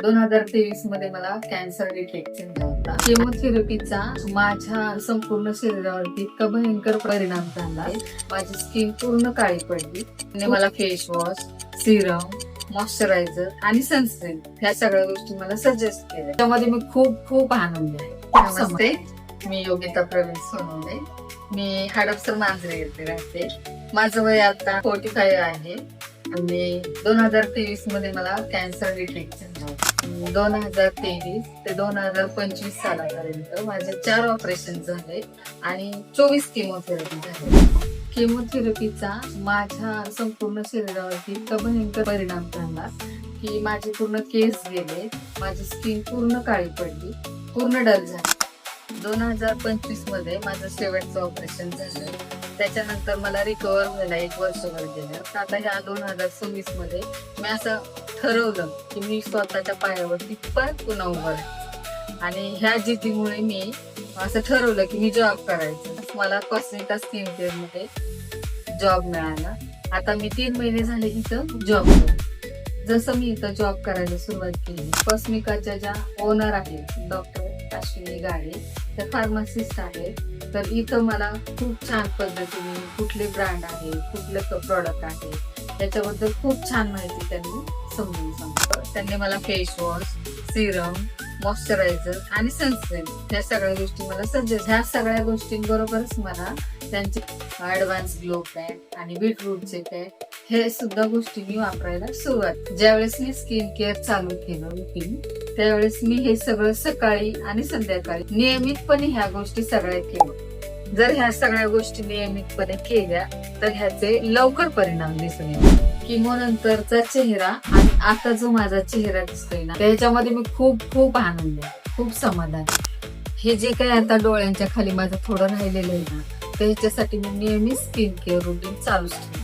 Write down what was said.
2023 मध्ये मला cancer detect झाला होता. केमोथेरपीचा माझ्या संपूर्ण शरीरावरती इतका भयंकर परिणाम झाला. माझी स्किन पूर्ण काळी पडली. मला फेस वॉश, सिरम, मॉइश्चरायझर आणि सनस्क्रीन ह्या सगळ्या गोष्टी मला सजेस्ट केल्या. त्यामध्ये मी खूप आनंदी आहे. नमस्ते, मी योगिता प्रवीण सोनवणे. मी हडपसर मांजरे येथे राहते. माझं वय आता 45 आहे आणि 2023 मध्ये मला कॅन्सर डिटेक्ट झाला. 2023 ते 2025 सालापर्यंत माझे 4 ऑपरेशन झाले आणि 24 केमोथेरपी झाले. केमोथेरपीचा माझ्या संपूर्ण शरीरावरती इतका भयंकर परिणाम झाला की माझे पूर्ण केस गेले, माझी स्किन पूर्ण काळी पडली, पूर्ण डल झाली. 2025 मध्ये माझं शेवटचं ऑपरेशन झालं. त्याच्यानंतर मला रिकवर व्हायला 1 वर्षभर गेलं. आता ह्या 2026 मध्ये मी असं ठरवलं की मी स्वतःच्या पायावरती परत पुन्हा उभं राहील आणि ह्या जिद्दीमुळे मी असं ठरवलं की मी जॉब करायचं. मला कॉस्मेटिक स्किन केअर मध्ये जॉब मिळाला. आता मी 3 महिने झाले इथं जॉब करते. जसं मी इथं जॉब करायला सुरुवात केली, कॉस्मिकाच्या ज्या ओनर आहेत डॉक्टर अश्विनी गाडे, त्या फार्मासिस्ट आहेत. तर इथं मला खूप छान पद्धतीने कुठले ब्रँड आहे, कुठले प्रॉडक्ट आहे त्याच्याबद्दल खूप छान माहिती त्यांनी समजून सांगितलं. त्यांनी मला फेस वॉश, सिरम, मॉइश्चरायझर आणि सनस्क्रीन ह्या सगळ्या गोष्टी मला सजेस्ट. ह्या सगळ्या गोष्टींबरोबरच मला त्यांचे ऍडव्हान्स ग्लो पॅक आणि बीटरूटचे पॅक हे सुद्धा गोष्टी मी वापरायला सुरुवात. ज्यावेळेस मी स्किन केअर चालू केलं रुटीन, त्यावेळेस मी हे सगळं सकाळी आणि संध्याकाळी नियमितपणे ह्या गोष्टी सगळ्या केल्या. जर ह्या सगळ्या गोष्टी नियमितपणे केल्या तर ह्याचे लवकर परिणाम दिसून येतात. किमो नंतरचा चेहरा आणि आता जो माझा चेहरा दिसतोय ना, त्याच्यामध्ये मी खूप आनंद आहे, खूप समाधान. हे जे काही आता डोळ्यांच्या खाली माझं थोडं राहिलेलं आहे ना, त्याच्यासाठी मी नेहमी स्किन केअर रुटीन चालूच ठेवते.